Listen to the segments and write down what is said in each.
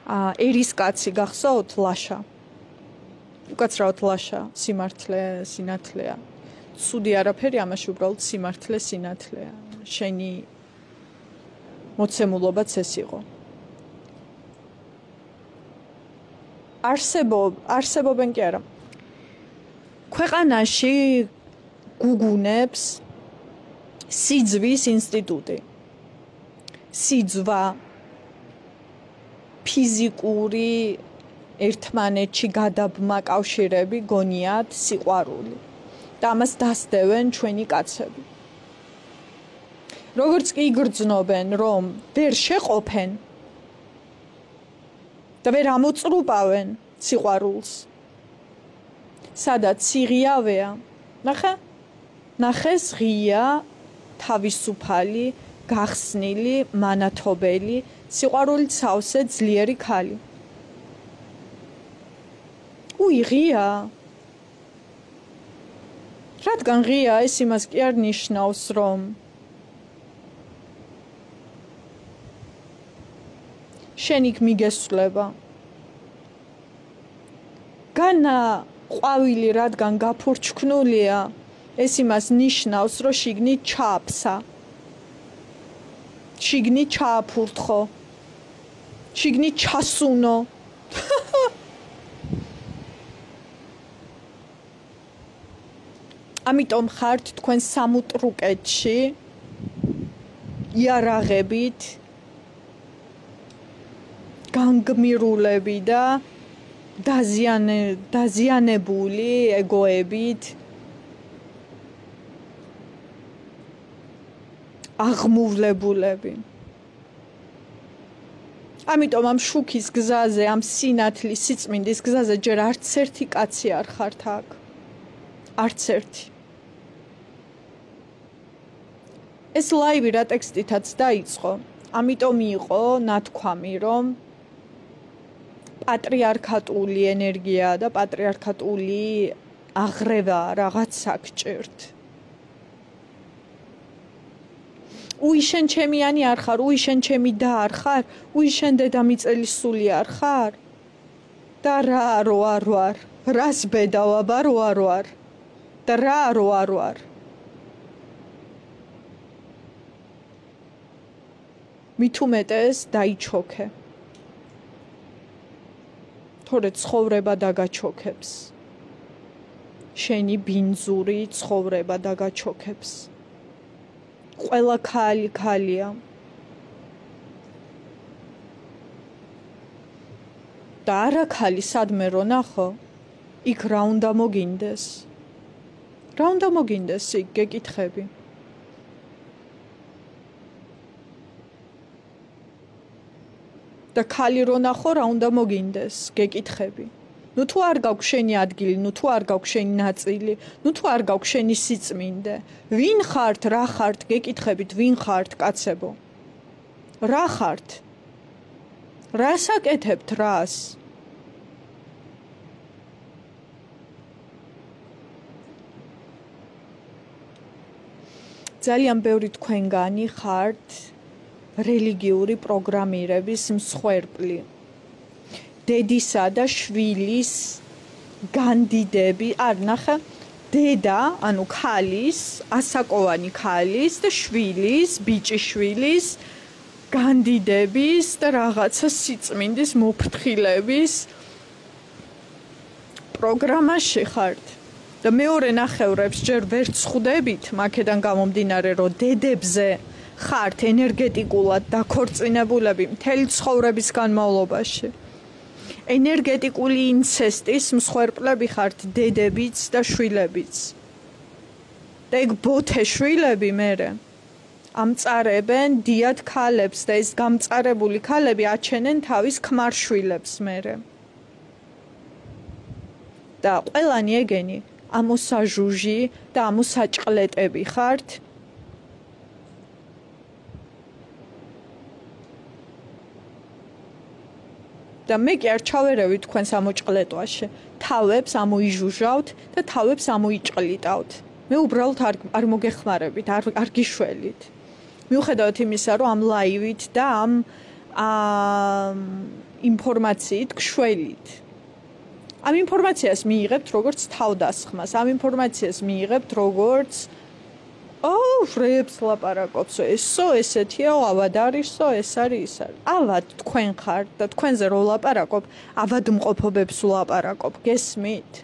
ერისკაცი გახსოვთ ლაშა. უკაცრავად ლაშა, სიმართლე, სინათლეა. ცუდი არაფერი ამაში უბრალოდ სიმართლე, სინათლეა. შენი მოცემულობაც ეს იყო. არსებობენ კი არა. ქვეყანაში გუგუნებს სიძვის ინსტიტუტი. სიძვა ფიზიკური ერთმანეთში გადაბმა კავშირები გონიათ სიყვარული და ამას დასდევენ ჩვენი კაცები. როგორც კი იგრძნობენ, რომ ვერ შეყოფენ და ვერ ამოწრუპავენ სიყვარულს, სადაც სიღიავეა, ნახეს ღია, თავისუფალი, გახსნილი, მანათობელი, სიყვარულით სავსე ძლიერი ქალი. ღია. რადგან ღია, ეს იმას კი არ ნიშნავს, რომ შენ იქ მიგესვლება. განა ყვავილი რადგან გაფურჩქნულია, ეს იმას ნიშნავს, რომ შიგნით ჩააფსა. შიგნით ჩააფურთხო. შიგნით ჩასუნო. ამიტომ ხართ თქვენ სამუტრუკეთში იარაღებით განგმირულები და დაზიანებული ეგოებით აღმოვლებულები. ამიტომ ამ შუქის გზაზე, ამ სინათლის სიწმინდის გზაზე ჯერ არც ერთი კაცი არ ხართ აქ. არც ერთი. ეს ლაივი რა ტექსტითაც დაიწყო, ამიტომ იყო ნათქვამი, რომ პატრიარქატული ენერგია და პატრიარქატული აღრევა რაღაცა გჭირთ. შენ ჩემიანი არ ხარ, შენ ჩემი და არ ხარ, შენ დედამიწელის სული არ ხარ? და რა რო არ ვარ, რას ბედავაბა რო არ ვარ და რა რო არ ვარ. მით უმეტეს დაიჩოქე. თორე ცხოვრება დაგაჩოქებს. შენი ბინძური ცხოვრება დაგაჩოქებს. ყველა ქალი ქალია. და არა ქალი სადმე რო ნახო, იქ რა უნდა მოგინდეს? რა უნდა მოგინდეს იქ გეკითხები? და ქალი რო ნახო, რა უნდა მოგინდეს? გეკითხები. ნუ თუ არ გაქვს შენი ადგილი, ნუ თუ არ გაქვს შენი ნაწილი, ნუ თუ არ გაქვს შენი სიწმინდე, ვინ ხართ, რა ხართ, გეკითხებით, ვინ ხართ, კაცებო? რა ხართ? რას აკეთებთ რას? ძალიან ბევრი თქვენგანი ხართ რელიგიური პროგრამირების მსხვერპლი. დედისა და შვილის განდიდები, არ ნახე, დედა, ანუ ქალის, ასაკოვანი ქალის და შვილის, ბიჭიშვილის განდიდების და რაღაცა სიწმინდის მოფრთხილების პროგრამაში ხართ. და მეორე ნახევრებს ჯერ ვერ ხვდებით, მაქედან გამომდინარე, რომ დედებზე ხართ ენერგეტიკულად დაქორწინებულები მთელი ცხოვრების განმავლობაში. ენერგეტიკული ინცესტის მსხვერპლები ხართ დედებიც და შვილებიც. და ეგ ბოთე შვილები მერე ამწარებენ დიად ქალებს და ეს გამწარებული ქალები აჩენენ თავის ქმარ შვილებს მერე. და ყველანი ეგენი ამოსაჟუჟი და ამოსაჭყლეტები ხართ. და მე კი არ ჩავერევი თქვენს ამოჭყლეტვაში. თავებს ამოიჟუჟავთ და თავებს ამოიჭყლიტავთ. მე უბრალოდ არ მოგეხმარებით, არ გიშველით. მიუხედავად იმისა, რომ ამ ლაივით და ამ ინფორმაციით გშველით. ამ ინფორმაციას მიიღებთ როგორც თავდასხმას, ამ ინფორმაციას მიიღებთ როგორც ვრებს ლაპარაკობსო, ესო ესეთია, ავად არისო, ეს არის ის არის. ავად თქვენ ხართ და თქვენზე რო ლაპარაკობ, ავადმყოფობებს ვლაპარაკობ, გესმით?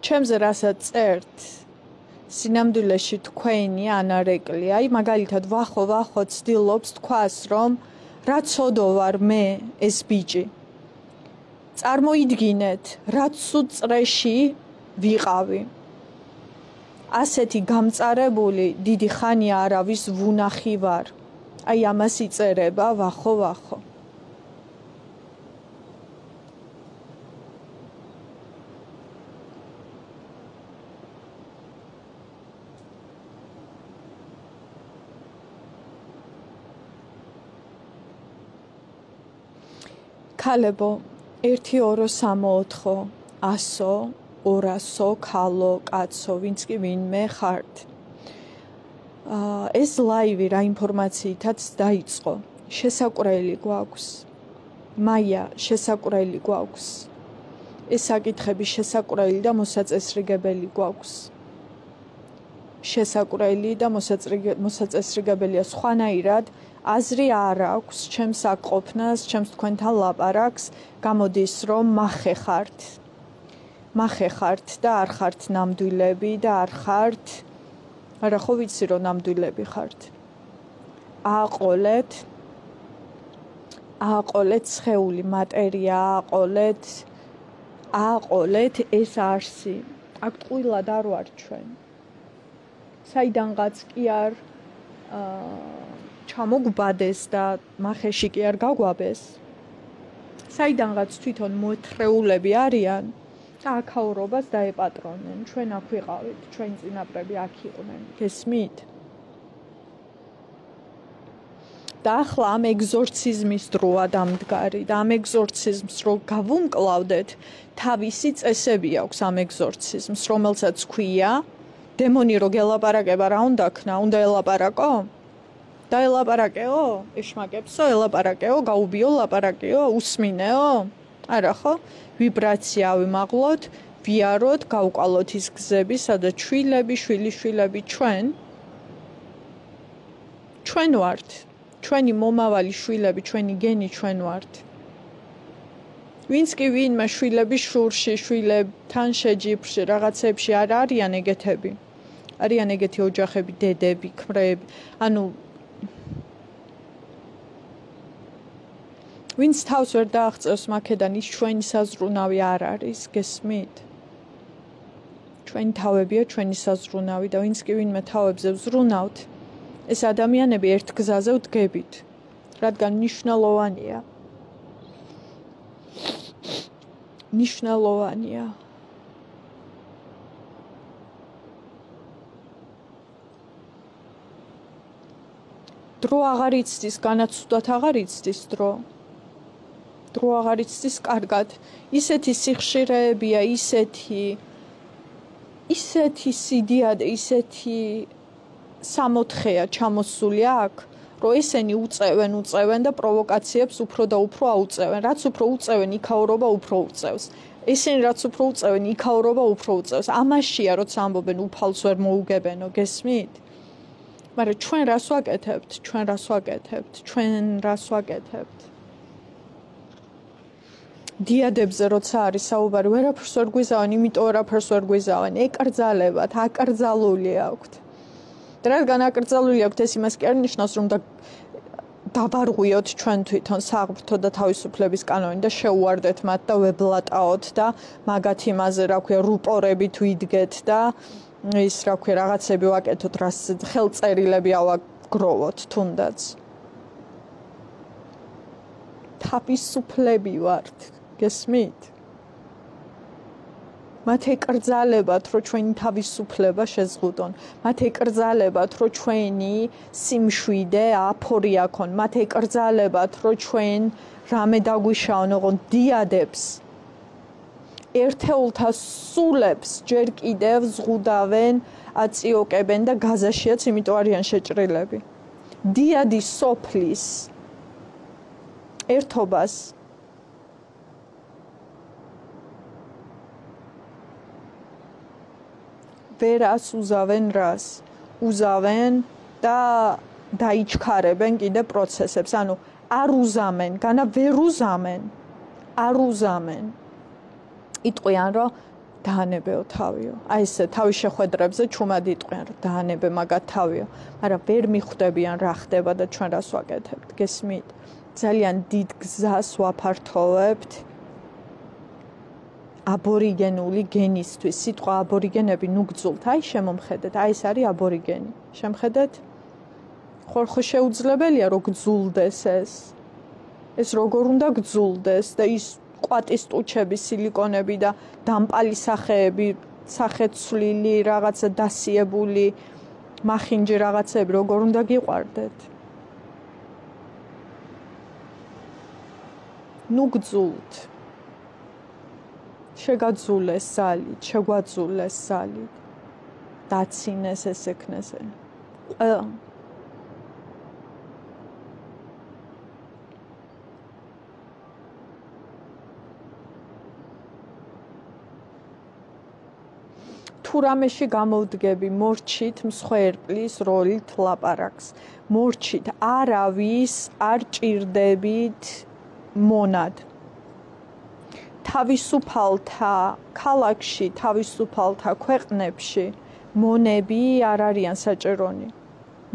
ჩემზე რასაც წერთ, სინამდვილეში თქვენი ანარეკლი, აი მაგალითად ვახო ცდილობს თქვას, რომ რა ცოდო ვარ მე ეს ბიჭი. წარმოიდგინეთ, რაც სულ წრეში ვიყავი. ასეთი გამწარებული დიდი ხანია არავის ვუნახი ვარ. აი ამას იწერება ვახო. ქალებო 1 2 3 4 100 200 ქალო კაცო ვინც კი ვინმე ხართ ეს ლაივი რა ინფორმაციითაც დაიწყო შესაკვირველი გვაქვს მაია შესაკვირველი გვაქვს ეს საკითხები შესაკვირველი და მოსაწესრიგებელი გვაქვს შესაკვირველი და მოსაწესრიგებელია სხვანაირად აზრი არ აქვს ჩემს აქ ყოფნას, ჩემს თქვენთან ლაპარაკს, გამოდის რომ მახეხართ და არ ხართ ნამდვილები და არ ხართ, არა ხო ვიცი რომ ნამდვილები ხართ. ააყოლეთ სხეული მატერია, ააყოლეთ ეს არსი. აქ ტყუილად არ ვარ ჩვენ. საიდანღაც კი არ ჩამოგბადეს და მახეში კი არ გაგვაბეს. საიდანღაც თვითონ მოთხრეულები არიან და აქაურობას დაეპატრონენ. ჩვენ აქ ვიყავით, ჩვენი წინაპრები აქ იყვნენ. გესმით? და ახლა ამ ეგზორციზმის დროა დამდგარი და ამ ეგზორციზმს რო გავუმკლავდეთ, თავისი წესები აქვს ამ ეგზორციზმს, რომელსაც ქვია დემონი რო გელაპარაკება რა უნდა ქნა? უნდა ელაპარაკო? დაელაპარაკეო? ეშმაკებსო, ელაპარაკეო, გაუბიო ლაპარაკიო, უსმინეო? არა ხო? ვიბრაცია ავიმაღლოთ, ვიაროთ, გავყალოთ ის გზები, სადაც შვილიშვილები ჩვენ ვართ. ჩვენი მომავალი შვილები, ჩვენი გენი ჩვენ ვართ. ვინც კი ვინმე შვილები შურში, შვილებთან შეჯიბრში, რაღაცებში არ არიან ეგეთები. არიან ეგეთი ოჯახები, დედები, ქმრები, ანუ ვინც თავს ვერ დააღწევს მაქედან ის ჩვენი საზრუნავი არ არის, გესმით? ჩვენი თავებია ჩვენი საზრუნავი და ვინც კი ვინმე თავებზე ვზრუნავთ, ეს ადამიანები ერთ გზაზე ვდგებით, რადგან ნიშნულოვანია. დრო აღარ იცდის, განაცუდად აღარ იცდის დრო აღარ იცდის კარგად. ისეთი სიხშირეებია, ისეთი სიდიადე, ისეთი სამოთხეა ჩამოსული აქ, რომ ესენი უწევენ და პროვოკაციებს უფრო და უფრო აუწევენ. რაც უფრო უწევენ, იქაურობა უფრო უწევს. ესენი რაც უფრო უწევენ, იქაურობა უფრო უწევს. ამაშია, როცა ამბობენ უფალს ვერ მოუგებენო, გესმით? მაგრამ ჩვენ რას ვაკეთებთ? დიადებზე როცა არის საუბარი, ვერაფერს ვერ გვიზავენ, იმიტომ ვერაფერს ვერ გვიზავენ. ეკრძალებათ, აკრძალული აქვთ. და რადგან აკრძალული აქვთ ეს იმას კი არ ნიშნავს რომ დაბარღვიოთ ჩვენ თვითონ საღვთო და თავისუფლების კანონი და შეუვარდეთ მათ და ვებლატაოთ და მაგათ იმაზე რა ქვია რუპორებით ვიდგეთ და ის რა ქვია რაღაცები ვაკეთოთ რას ხელწერილები ავაგროვოთ თუნდაც თავისუფლები ვართ გესმით მათ ეკრძალებათ რომ ჩვენი თავისუფლება შეზღუდონ მათ ეკრძალებათ რომ ჩვენი სიმშვიდე აფორი აქონ მათ ეკრძალებათ რომ ჩვენ რამე დაგვიშავნო ოღონდ დიადებს ერთეულთა სულებს ჯერ კიდევ ზღუდავენ აწიოკებენ და გაზაშიაც იმიტომ არიან შეჭრილები დიადის სოფლის ერთობას ვერას უზავენ რას უზავენ და დაიჩქარებენ კიდე პროცესებს ანუ არ უზამენ განა ვერ უზამენ არ უზამენ იტყვიან რომ დაანებეო თავიო აი ესე თავის შეხვედრებზე ჩუმად იტყვიან რომ დაანებე მაგათ თავიო მაგრამ ვერ მიხვდებიან რა ხდება და ჩვენ რას ვაკეთებთ გესმით ძალიან დიდ გზას ვაფართოვებთ აბორიგენული გენისთვის სიტყვა აბორიგენები ნუ გძულთ აი შემომხედეთ აი ეს არის აბორიგენი შემხედეთ ხო შეუძლებელია რომ გძულდეს ეს როგორ უნდა გძულდეს და ის ყვატის ტუჩები სილიკონები და დამპალი სახეები სახეცვლილი რაღაცა დასიებული მახინჯი რაღაცები როგორ უნდა გიყვარდეთ ნუ გძულთ შეგაძულეს სალით, შეგვაძულეს სალით, დაცინეს ეს ექნესე. ყველა. თუ რამეში გამოვდგები მორჩით მსხვერპლის როლით ლაპარაკს. მორჩით არავის არ ჭირდებით მონად. თავისუფალთა ქალაქში, თავისუფალთა ქვეყნებში მონები არ არიან საჭირონი.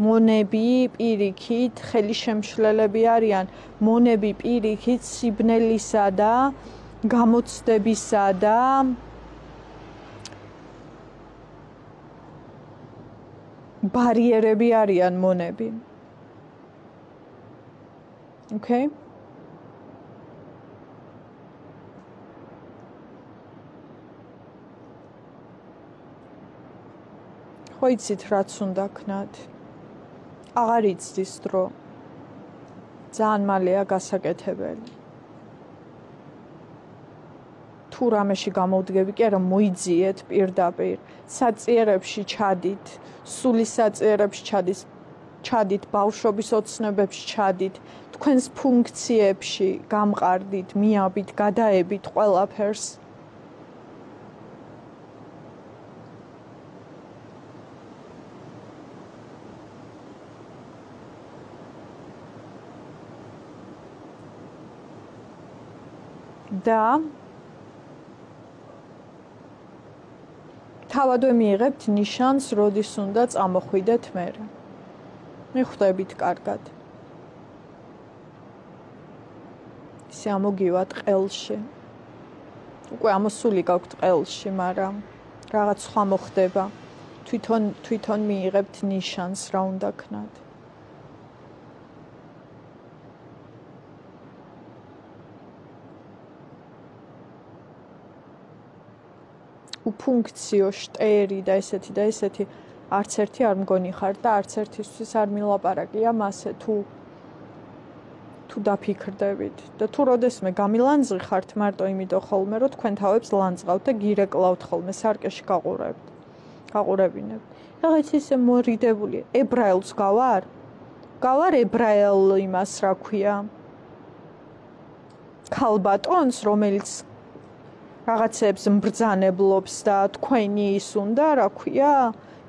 მონები პირიქით ხელისშემშლელები არიან. მონები პირიქით სიბნელისა და გამოცდებისა და ბარიერები არიან მონები. Okay? ხო იცით რაც უნდა ქნათ. აღარ იცდის დრო. ძალიან მალეა გასაკეთებელი. თუ რამეში გამოვდგები კი არა მოიძიეთ პირდაპირ. საწიერებში ჩადით, სულის საწიერებში ჩადით, ბავშვობის ოცნებებში ჩადით, თქვენს ფუნქციებში გამყარდით, მიაბით, გადაებით ყველაფერს. და თავადვე მიიღებთ ნიშანს, როდის უნდა წამოხვიდეთ მერე. მიხვდებით კარგად. ისე ამოგივათ ყელში. უკვე ამოსული გაქვთ ყელში, მაგრამ რაღაც სხვა მოხდება. თვითონ მიიღებთ ნიშანს, რა უნდა ქნათ. უფუნქციო შტერი და ესეთი და ესეთი არც ერთი არ მგონი ხარ და არც ერთისთვის არ მილაპარაკია მასე თუ დაფიქრდებით და თუ როდესმე გამილანძღი ხართ მარტო იმიტომ ხოლმე რომ თქვენ თავებს ლანძღავთ და გირეკლავთ ხოლმე სარკეში გაყურებინებთ რაღაც ისე მორიდებული ებრაელს გავარ ებრაელ იმას რა ქვია ქალბატონს რომელიც რაღაცებს mbრძანებლობს და თქვენი ის უნდა, რა ქვია,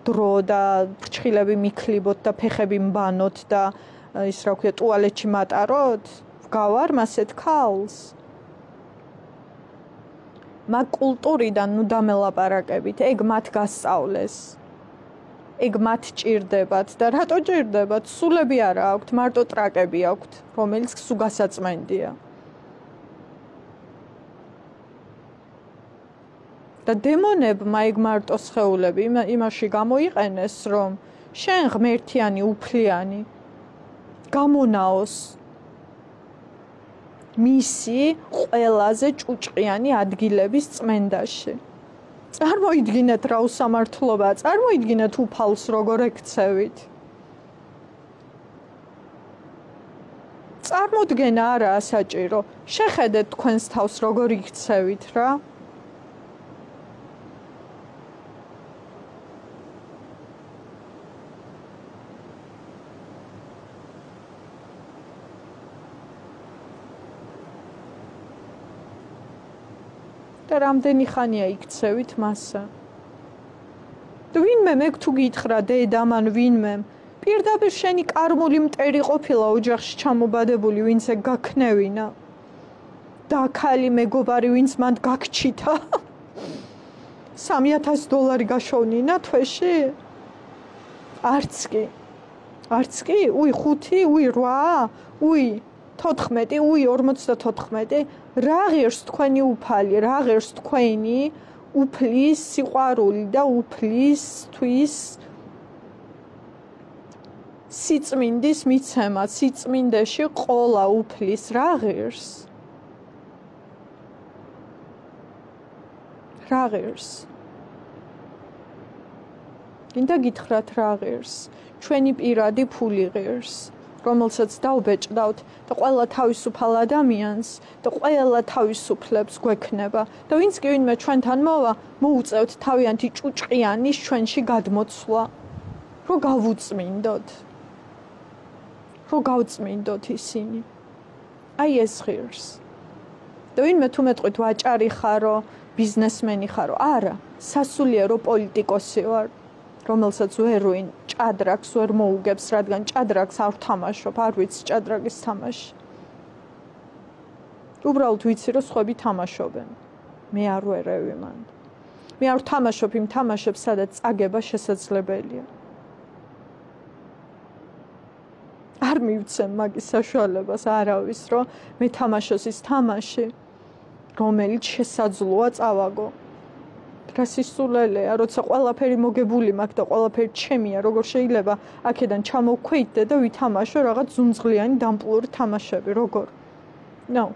დრო და ფრჩხილები მიქლიბოთ და ფეხები მბანოთ და ის რა ქვია, ტუალეტში მატაროთ? გავარ მასეთ ქალს? მაგ კულტურიდან ნუ დამელაპარაკებით, ეგ მათ გასწავლეს. ეგ მათ ჭირდებათ და რატო ჭირდებათ? სულები არა აქვთ, მარტო ტრაკები აქვთ, რომელიც სულ გასაწმენდია. და დემონებმა ეგ მარტო სხეულები იმაში გამოიყენეს, რომ შენ ღმერთიანი, უფლიანი გამონაოს მისი ყველაზე ჭუჭყიანი ადგილების წმენდაში. წარმოიდგინეთ რა უსამართლობაა, წარმოიდგინეთ უფალს როგორ ექცევით. წარმოდგენა არაა საჭირო. შეხედეთ თქვენს თავს როგორ იქცევით რა. და რამდენი ხანია იქცევით მასა? და ვინმე მე თუ გითხრა დედამ ან ვინმე პირდაპირ შენი კარმული მტერი ყოფილა ოჯახში ჩამობადებული, ვინც ეგ გაქნევინა და ქალი მეგობარი ვინც მან გაქჩითა $3000 გაშოვნინა თვეში? არც კი. უი 5, უი 8, უი 14, უი 54. რა ღირს თქვენი უფალი, რა ღირს თქვენი უფლის სიყვარული და უფლისთვის სიწმინდის მიცემა, სიწმინდეში ყოლა უფლის რა ღირს? რა ღირს? გინდა გითხრათ რა ღირს? ჩვენი პირადი ფული ღირს, რომელსაც დაუბეჭდავთ და ყველა თავისუფალ ადამიანს და ყველა თავისუფლებს გვექნება და ვინც კი ვინმე ჩვენთან მოვა, მოუწევთ თავიანთი ჭუჭყიანის ჩვენში გადმოცვლა, რომ გავუწმინდოთ. რომ გავწმინდოთ ისინი. აი ეს ღირს. და ვინმე თუ მეტყვით ვაჭარი ხარო, ბიზნესმენი ხარო, არა, სასულიერო პოლიტიკოსი ვარ, რომელსაც ვერ ვინ ჭადრაკს ვერ მოუგებს, რადგან ჭადრაკს არ ვთამაშობ, არ ვიცი ჭადრაკის თამაში. უბრალოდ ვიცი, რომ სხვები თამაშობენ. მე არ ვერევი მან. მე არ ვთამაშობ იმ თამაშებს, სადაც წაგება შესაძლებელია. არ მივცემ მაგის საშუალებას არავის, რომ მე თამაშოს ის თამაში, რომელიც შესაძლოა წავაგო. რა სისულელეა, როცა ყველაფერი მოგებული მაქვს და ყველაფერი ჩემია, როგორ შეიძლება აქედან ჩამოვქვეითდე და ვითამაშო რაღაც ზუნძღლიანი დამპლური თამაშები, როგორ? No.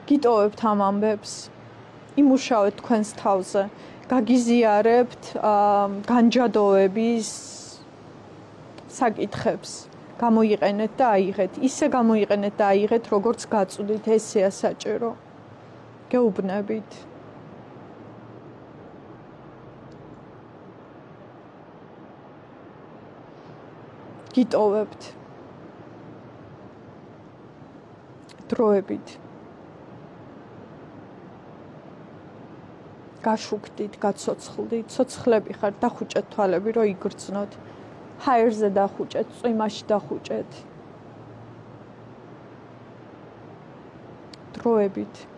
გიტოვებთ ამ ამბებს, იმუშავეთ თქვენს თავზე, გაგიზიარებთ განჯადოების საკითხებს, გამოიყენეთ და აიღეთ, ისე გამოიყენეთ და აიღეთ, როგორც გაწვდით, ესეა საჭირო. გეუბნებით. გიტოვებთ. დროებით. გაშუქდით, გაცოცხლდით, ცოცხლები ხართ, დახუჭეთ თვალები, რომ იგრძნოთ. ჰაერზე დახუჭეთ, წვიმაში დახუჭეთ. დროებით.